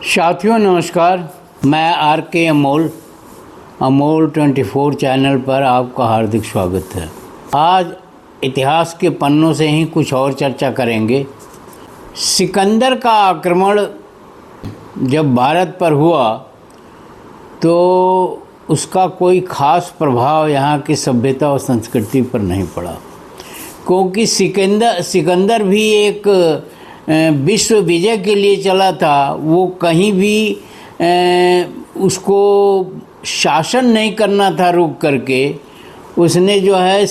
साथियों नमस्कार। मैं आर के अमोल 24 चैनल पर आपका हार्दिक स्वागत है। आज इतिहास के पन्नों से ही कुछ और चर्चा करेंगे। सिकंदर का आक्रमण जब भारत पर हुआ तो उसका कोई ख़ास प्रभाव यहाँ की सभ्यता और संस्कृति पर नहीं पड़ा, क्योंकि सिकंदर भी एक विश्व विजय के लिए चला था। वो कहीं भी उसको शासन नहीं करना था रुक करके। उसने जो है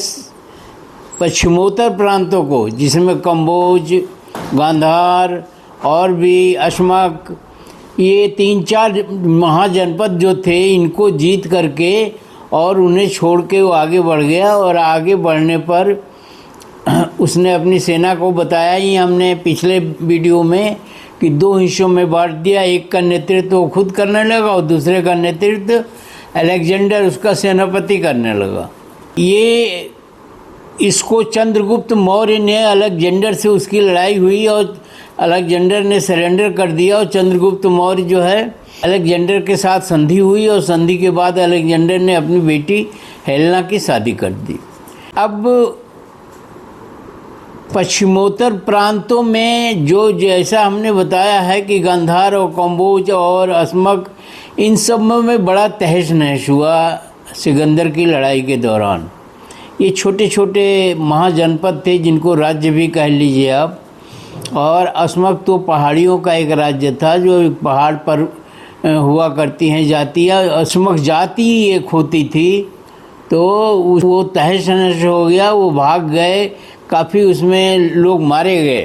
पश्चिमोत्तर प्रांतों को, जिसमें कंबोज, गांधार और भी अशमक, ये 3-4 महाजनपद जो थे, इनको जीत करके और उन्हें छोड़ के वो आगे बढ़ गया। और आगे बढ़ने पर उसने अपनी सेना को बताया ही हमने पिछले वीडियो में कि 2 हिस्सों में बांट दिया। एक का नेतृत्व वो खुद करने लगा और दूसरे का नेतृत्व अलेक्जेंडर, उसका सेनापति, करने लगा। ये इसको चंद्रगुप्त मौर्य ने, अलेक्जेंडर से उसकी लड़ाई हुई और अलेक्जेंडर ने सरेंडर कर दिया और चंद्रगुप्त मौर्य जो है अलेक्जेंडर के साथ संधि हुई और संधि के बाद अलेक्जेंडर ने अपनी बेटी हेलेना की शादी कर दी। अब पश्चिमोत्तर प्रांतों में जो जैसा हमने बताया है कि गांधार और कंबोज और अशमक, इन सब में बड़ा तहस नहस हुआ सिकंदर की लड़ाई के दौरान। ये छोटे छोटे महाजनपद थे, जिनको राज्य भी कह लीजिए आप। और अशमक तो पहाड़ियों का एक राज्य था, जो एक पहाड़ पर हुआ करती हैं जातियाँ। अशमक जाति एक होती थी, तो वो तहस नहस हो गया, वो भाग गए, काफ़ी उसमें लोग मारे गए।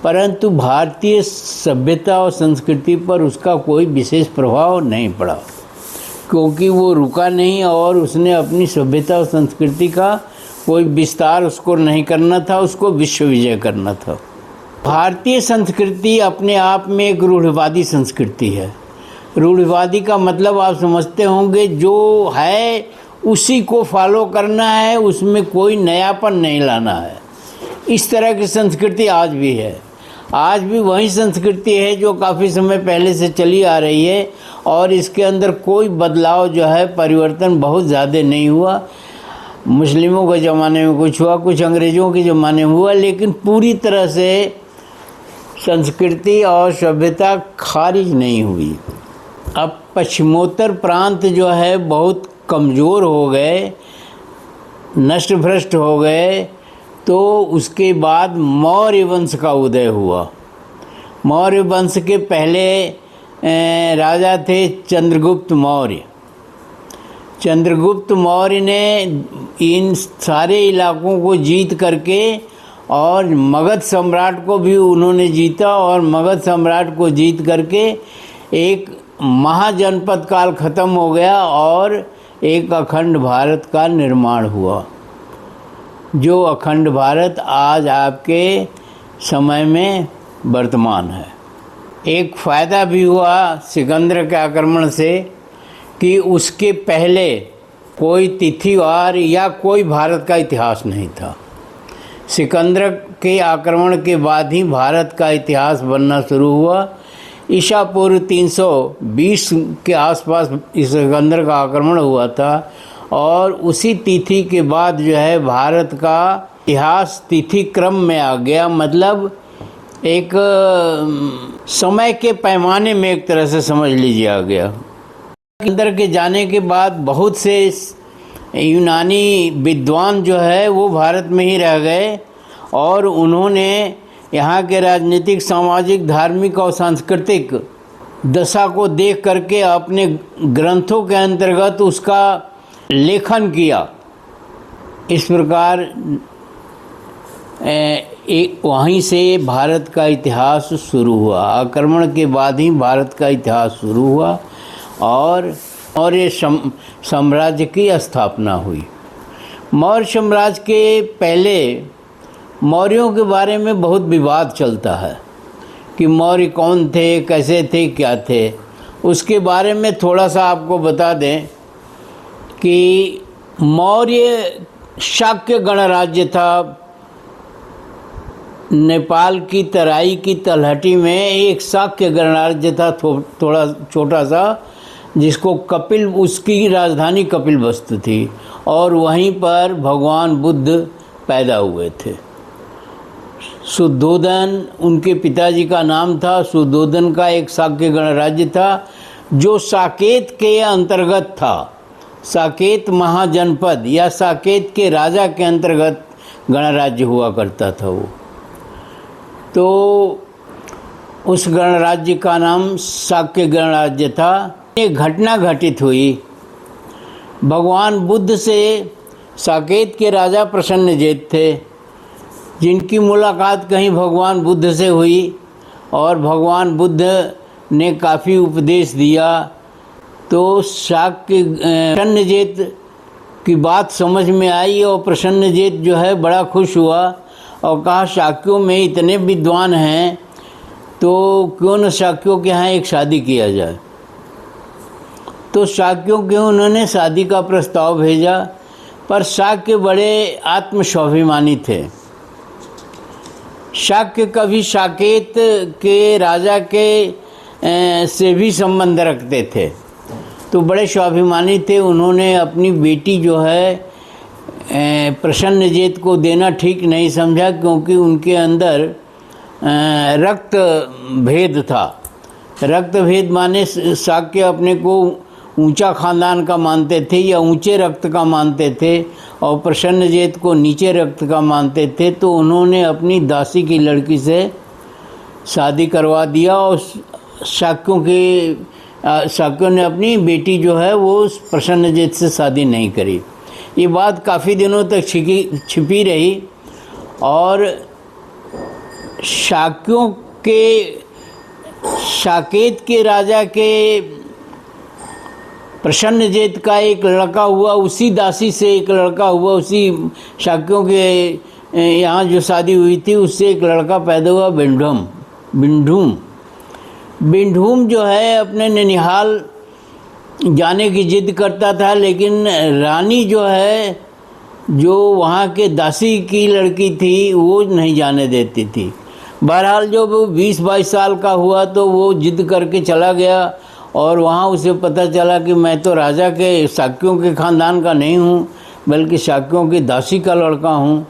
परंतु भारतीय सभ्यता और संस्कृति पर उसका कोई विशेष प्रभाव नहीं पड़ा, क्योंकि वो रुका नहीं और उसने अपनी सभ्यता और संस्कृति का कोई विस्तार उसको नहीं करना था, उसको विश्व विजय करना था। भारतीय संस्कृति अपने आप में एक रूढ़िवादी संस्कृति है। रूढ़िवादी का मतलब आप समझते होंगे, जो है उसी को फॉलो करना है, उसमें कोई नयापन नहीं लाना है। इस तरह की संस्कृति आज भी है। आज भी वही संस्कृति है जो काफ़ी समय पहले से चली आ रही है, और इसके अंदर कोई बदलाव जो है, परिवर्तन बहुत ज़्यादा नहीं हुआ। मुस्लिमों के ज़माने में कुछ हुआ, कुछ अंग्रेज़ों के ज़माने में हुआ, लेकिन पूरी तरह से संस्कृति और सभ्यता खारिज नहीं हुई। अब पश्चिमोत्तर प्रांत जो है बहुत कमज़ोर हो गए, नष्ट भ्रष्ट हो गए। तो उसके बाद मौर्य वंश का उदय हुआ। मौर्य वंश के पहले राजा थे चंद्रगुप्त मौर्य। चंद्रगुप्त मौर्य ने इन सारे इलाकों को जीत करके, और मगध सम्राट को भी उन्होंने जीता, और मगध सम्राट को जीत करके एक महाजनपद काल ख़त्म हो गया और एक अखंड भारत का निर्माण हुआ। जो अखंड भारत आज आपके समय में वर्तमान है। एक फ़ायदा भी हुआ सिकंदर के आक्रमण से कि उसके पहले कोई तिथिवार या कोई भारत का इतिहास नहीं था। सिकंदर के आक्रमण के बाद ही भारत का इतिहास बनना शुरू हुआ। ईसा पूर्व 320 के आसपास इस सिकंदर का आक्रमण हुआ था, और उसी तिथि के बाद जो है भारत का इतिहास तिथि क्रम में आ गया। मतलब एक समय के पैमाने में एक तरह से समझ लीजिए आ गया। सिकंदर के जाने के बाद बहुत से यूनानी विद्वान जो है वो भारत में ही रह गए, और उन्होंने यहाँ के राजनीतिक, सामाजिक, धार्मिक और सांस्कृतिक दशा को देख करके अपने ग्रंथों के अंतर्गत उसका लेखन किया। इस प्रकार वहीं से भारत का इतिहास शुरू हुआ। आक्रमण के बाद ही भारत का इतिहास शुरू हुआ और मौर्य साम्राज्य की स्थापना हुई। मौर्य साम्राज्य के पहले मौर्यों के बारे में बहुत विवाद चलता है कि मौर्य कौन थे, कैसे थे, क्या थे। उसके बारे में थोड़ा सा आपको बता दें कि मौर्य शाक्य गणराज्य था। नेपाल की तराई की तलहटी में एक शाक्य गणराज्य था, थोड़ा छोटा सा, जिसको कपिल, उसकी राजधानी कपिलवस्तु थी और वहीं पर भगवान बुद्ध पैदा हुए थे। शुद्धोदन उनके पिताजी का नाम था। शुद्धोदन का एक शाक्य गणराज्य था जो साकेत के अंतर्गत था। साकेत महाजनपद या साकेत के राजा के अंतर्गत गणराज्य हुआ करता था वो। तो उस गणराज्य का नाम शाक्य गणराज्य था। एक घटना घटित हुई। भगवान बुद्ध से साकेत के राजा प्रसन्नजित थे, जिनकी मुलाकात कहीं भगवान बुद्ध से हुई और भगवान बुद्ध ने काफ़ी उपदेश दिया। तो शाक्य प्रसन्नजित की बात समझ में आई और प्रसन्नजित जो है बड़ा खुश हुआ और कहा, शाक्यों में इतने विद्वान हैं तो क्यों न शाक्यों के यहाँ एक शादी किया जाए। तो शाक्यों के उन्होंने शादी का प्रस्ताव भेजा, पर शाक्य बड़े आत्मस्वाभिमानी थे। शाक्य कभी साकेत के राजा के से भी संबंध रखते थे, तो बड़े स्वाभिमानी थे। उन्होंने अपनी बेटी जो है प्रसन्नजित को देना ठीक नहीं समझा, क्योंकि उनके अंदर रक्त भेद था। रक्त भेद माने शाक्य अपने को ऊंचा खानदान का मानते थे या ऊंचे रक्त का मानते थे और प्रसन्नजित को नीचे रक्त का मानते थे। तो उन्होंने अपनी दासी की लड़की से शादी करवा दिया और शाक्यों ने अपनी बेटी जो है वो प्रसन्नजित से शादी नहीं करी। ये बात काफ़ी दिनों तक छिपी रही और साकेत के राजा के प्रसन्नजित का एक लड़का हुआ, उसी दासी से एक लड़का हुआ, उसी शाक्यों के यहाँ जो शादी हुई थी उससे एक लड़का पैदा हुआ, बिंढूम जो है अपने ननिहाल जाने की जिद करता था, लेकिन रानी जो है, जो वहाँ के दासी की लड़की थी, वो नहीं जाने देती थी। बहरहाल जब वो 20-22 साल का हुआ तो वो जिद करके चला गया और वहाँ उसे पता चला कि मैं तो राजा के शाक्यों के ख़ानदान का नहीं हूँ, बल्कि शाक्यों की दासी का लड़का हूँ।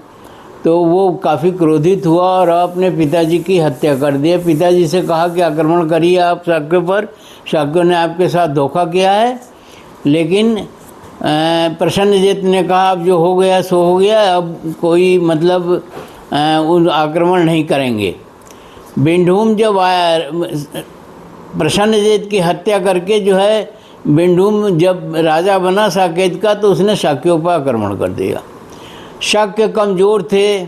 तो वो काफ़ी क्रोधित हुआ और अपने पिताजी की हत्या कर दिया। पिताजी से कहा कि आक्रमण करिए आप शाक्यों पर, शाक्यों ने आपके साथ धोखा किया है। लेकिन प्रसन्नजित ने कहा अब जो हो गया सो हो गया, अब कोई मतलब उन आक्रमण नहीं करेंगे। बिंढूम जब आया, प्रसन्नजित की हत्या करके जो है बिंढूम जब राजा बना साकेत का, तो उसने शाक्यों पर आक्रमण कर दिया। शाक्य कमज़ोर थे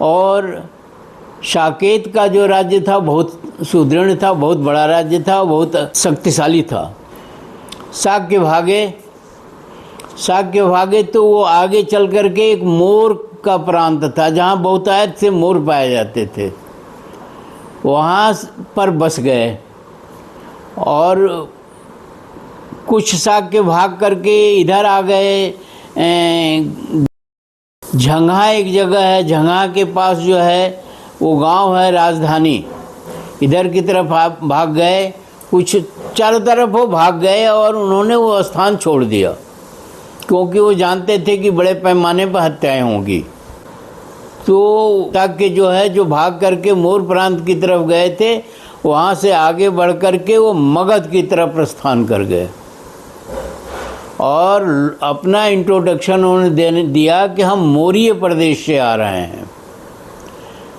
और साकेत का जो राज्य था बहुत सुदृढ़ था, बहुत बड़ा राज्य था, बहुत शक्तिशाली था। शाक्य भागे तो वो आगे चल करके एक मोर का प्रांत था जहाँ बहुतायत से मोर पाए जाते थे, वहाँ पर बस गए। और कुछ शाक्य भाग करके इधर आ गए। झंगा एक जगह है, झंगा के पास जो है वो गांव है राजधानी, इधर की तरफ भाग गए। कुछ चारों तरफ वो भाग गए और उन्होंने वो स्थान छोड़ दिया, क्योंकि वो जानते थे कि बड़े पैमाने पर हत्याएं होंगी। तो शाक्य जो है जो भाग करके मोर प्रांत की तरफ गए थे, वहाँ से आगे बढ़ करके वो मगध की तरफ प्रस्थान कर गए और अपना इंट्रोडक्शन उन्होंने दिया कि हम मौर्य प्रदेश से आ रहे हैं,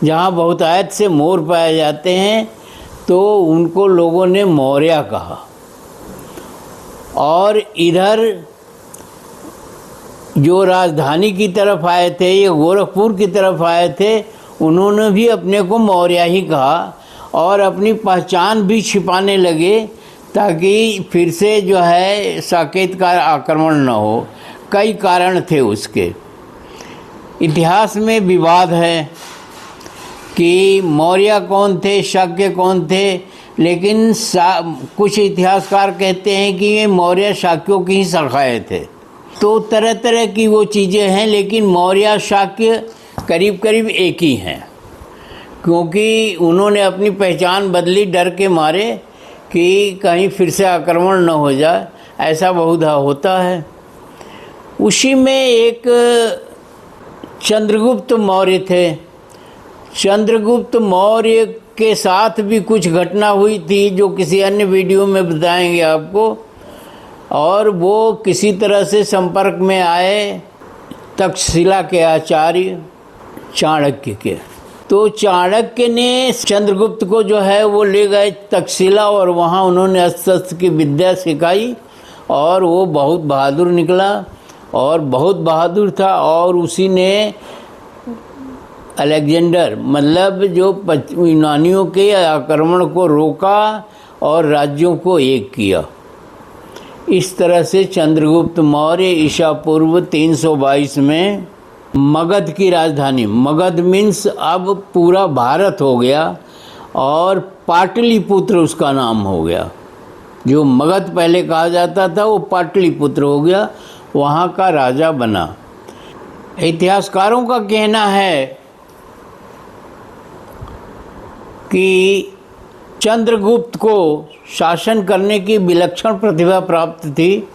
जहाँ बहुतायत से मोर पाए जाते हैं। तो उनको लोगों ने मौर्य कहा। और इधर जो राजधानी की तरफ आए थे या गोरखपुर की तरफ आए थे, उन्होंने भी अपने को मौर्य ही कहा और अपनी पहचान भी छिपाने लगे, ताकि फिर से जो है साकेत का आक्रमण न हो। कई कारण थे उसके। इतिहास में विवाद है कि मौर्य कौन थे, शाक्य कौन थे, लेकिन कुछ इतिहासकार कहते हैं कि ये मौर्य शाक्यों की ही शाखाएँ थे। तो तरह तरह की वो चीज़ें हैं, लेकिन मौर्य शाक्य करीब करीब एक ही हैं। क्योंकि उन्होंने अपनी पहचान बदली डर के मारे कि कहीं फिर से आक्रमण न हो जाए, ऐसा बहुधा होता है। उसी में एक चंद्रगुप्त मौर्य थे। चंद्रगुप्त मौर्य के साथ भी कुछ घटना हुई थी जो किसी अन्य वीडियो में बताएंगे आपको, और वो किसी तरह से संपर्क में आए तक्षशिला के आचार्य चाणक्य के। तो चाणक्य ने चंद्रगुप्त को जो है वो ले गए तक्षशिला, और वहाँ उन्होंने अस्त्र की विद्या सिखाई, और वो बहुत बहादुर निकला, और बहुत बहादुर था। और उसी ने अलेक्जेंडर मतलब जो यूनानियों के आक्रमण को रोका और राज्यों को एक किया। इस तरह से चंद्रगुप्त मौर्य ईसा पूर्व 322 में मगध की राजधानी, मगध मीन्स अब पूरा भारत हो गया, और पाटलिपुत्र उसका नाम हो गया। जो मगध पहले कहा जाता था वो पाटलिपुत्र हो गया, वहाँ का राजा बना। इतिहासकारों का कहना है कि चंद्रगुप्त को शासन करने की विलक्षण प्रतिभा प्राप्त थी,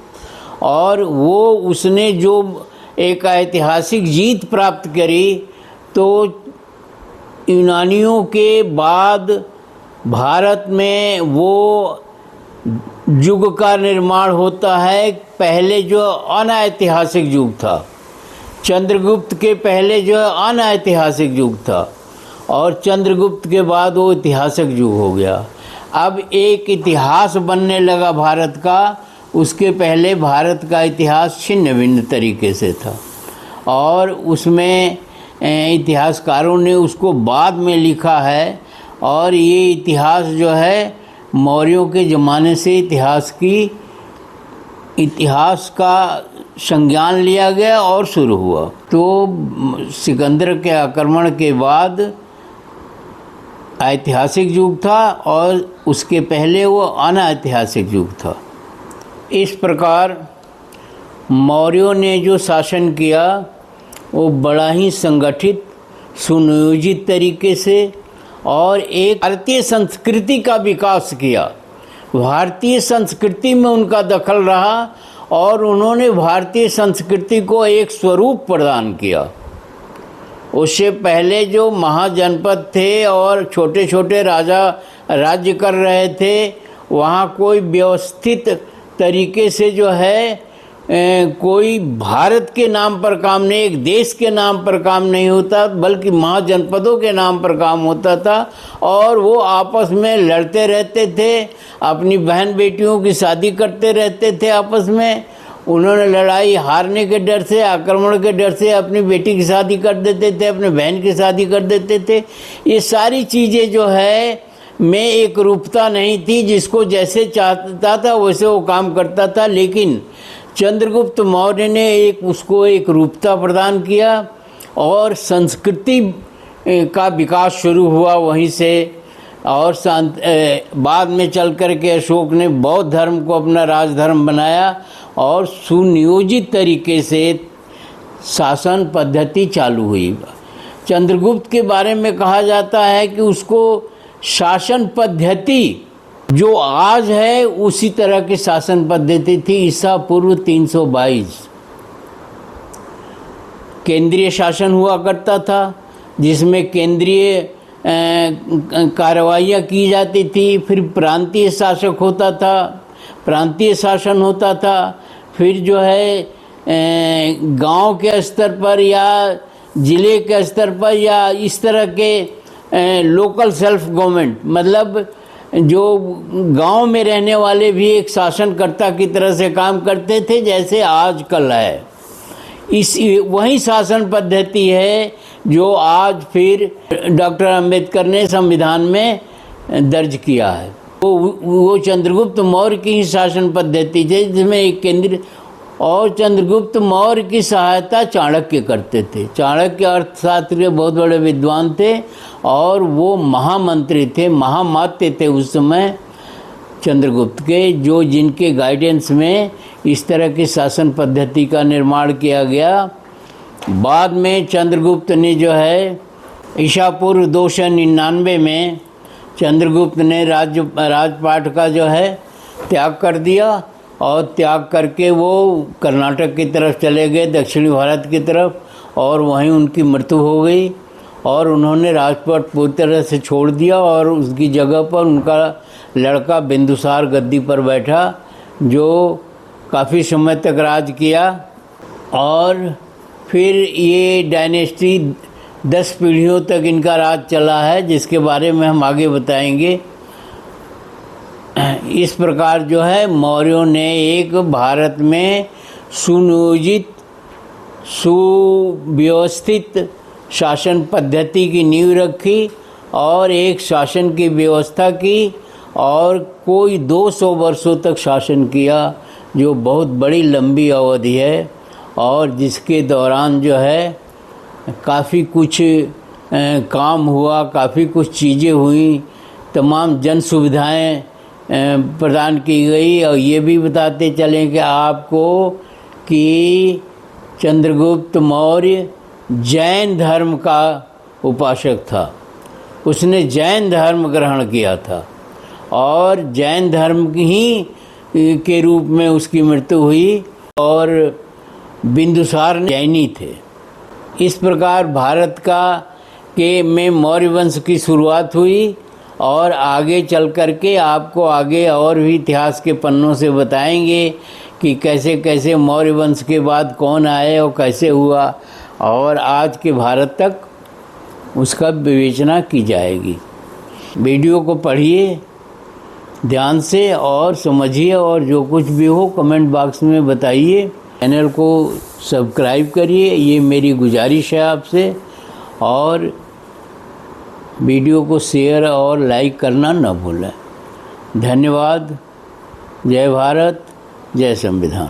और वो उसने जो एक ऐतिहासिक जीत प्राप्त करी, तो यूनानियों के बाद भारत में वो युग का निर्माण होता है। पहले जो अनऐतिहासिक युग था, चंद्रगुप्त के पहले जो अनऐतिहासिक युग था, और चंद्रगुप्त के बाद वो ऐतिहासिक युग हो गया। अब एक इतिहास बनने लगा भारत का। उसके पहले भारत का इतिहास छिन्न भिन्न तरीके से था, और उसमें इतिहासकारों ने उसको बाद में लिखा है। और ये इतिहास जो है मौर्यों के ज़माने से इतिहास का संज्ञान लिया गया और शुरू हुआ। तो सिकंदर के आक्रमण के बाद ऐतिहासिक युग था, और उसके पहले वो अनऐतिहासिक युग था। इस प्रकार मौर्यों ने जो शासन किया वो बड़ा ही संगठित, सुनियोजित तरीके से, और एक भारतीय संस्कृति का विकास किया। भारतीय संस्कृति में उनका दखल रहा, और उन्होंने भारतीय संस्कृति को एक स्वरूप प्रदान किया। उससे पहले जो महाजनपद थे और छोटे छोटे राजा राज्य कर रहे थे, वहाँ कोई व्यवस्थित तरीके से जो है कोई भारत के नाम पर काम नहीं, एक देश के नाम पर काम नहीं होता, बल्कि महाजनपदों के नाम पर काम होता था। और वो आपस में लड़ते रहते थे, अपनी बहन बेटियों की शादी करते रहते थे आपस में। उन्होंने लड़ाई हारने के डर से, आक्रमण के डर से अपनी बेटी की शादी कर देते थे, अपने बहन की शादी कर देते थे। ये सारी चीज़ें जो है में एक रूपता नहीं थी, जिसको जैसे चाहता था वैसे वो काम करता था। लेकिन चंद्रगुप्त मौर्य ने उसको एक रूपता प्रदान किया, और संस्कृति का विकास शुरू हुआ वहीं से। और बाद में चल कर के अशोक ने बौद्ध धर्म को अपना राजधर्म बनाया, और सुनियोजित तरीके से शासन पद्धति चालू हुई। चंद्रगुप्त के बारे में कहा जाता है कि उसको शासन पद्धति जो आज है उसी तरह की शासन पद्धति थी। ईसा पूर्व 322 केंद्रीय शासन हुआ करता था, जिसमें केंद्रीय कार्रवाइयाँ की जाती थी। फिर प्रांतीय शासक होता था, प्रांतीय शासन होता था। फिर जो है गांव के स्तर पर या ज़िले के स्तर पर या इस तरह के लोकल सेल्फ गवर्नमेंट, मतलब जो गांव में रहने वाले भी एक शासनकर्ता की तरह से काम करते थे, जैसे आजकल है। वही शासन पद्धति है जो आज फिर डॉक्टर अंबेडकर ने संविधान में दर्ज किया है। वो चंद्रगुप्त मौर्य की ही शासन पद्धति थी, जिसमें एक केंद्र, और चंद्रगुप्त मौर्य की सहायता चाणक्य करते थे। चाणक्य अर्थशास्त्र के बहुत बड़े विद्वान थे, और वो महामंत्री थे, महामात्य थे उस समय चंद्रगुप्त के, जो जिनके गाइडेंस में इस तरह की शासन पद्धति का निर्माण किया गया। बाद में चंद्रगुप्त ने जो है ईसा पूर्व 299 में चंद्रगुप्त ने राजपाट का जो है त्याग कर दिया और त्याग करके वो कर्नाटक की तरफ चले गए, दक्षिणी भारत की तरफ, और वहीं उनकी मृत्यु हो गई और उन्होंने राजपाट पूरी तरह से छोड़ दिया और उसकी जगह पर उनका लड़का बिंदुसार गद्दी पर बैठा, जो काफ़ी समय तक राज किया। और फिर ये डायनेस्टी 10 पीढ़ियों तक इनका राज चला है, जिसके बारे में हम आगे बताएंगे। इस प्रकार जो है मौर्यों ने एक भारत में सुनियोजित सुव्यवस्थित शासन पद्धति की नींव रखी और एक शासन की व्यवस्था की और कोई 200 वर्षों तक शासन किया, जो बहुत बड़ी लंबी अवधि है और जिसके दौरान जो है काफ़ी कुछ काम हुआ, काफ़ी कुछ चीज़ें हुई, तमाम जन सुविधाएं प्रदान की गई। और ये भी बताते चलें कि आपको कि चंद्रगुप्त मौर्य जैन धर्म का उपासक था। उसने जैन धर्म ग्रहण किया था और जैन धर्म ही के रूप में उसकी मृत्यु हुई और बिंदुसार जैनी थे। इस प्रकार भारत में मौर्य वंश की शुरुआत हुई और आगे चल कर के आपको आगे और भी इतिहास के पन्नों से बताएंगे कि कैसे कैसे मौर्य वंश के बाद कौन आए और कैसे हुआ, और आज के भारत तक उसका विवेचना की जाएगी। वीडियो को पढ़िए ध्यान से और समझिए, और जो कुछ भी हो कमेंट बॉक्स में बताइए। चैनल को सब्सक्राइब करिए, ये मेरी गुजारिश है आपसे, और वीडियो को शेयर और लाइक करना न भूलें। धन्यवाद। जय भारत, जय संविधान।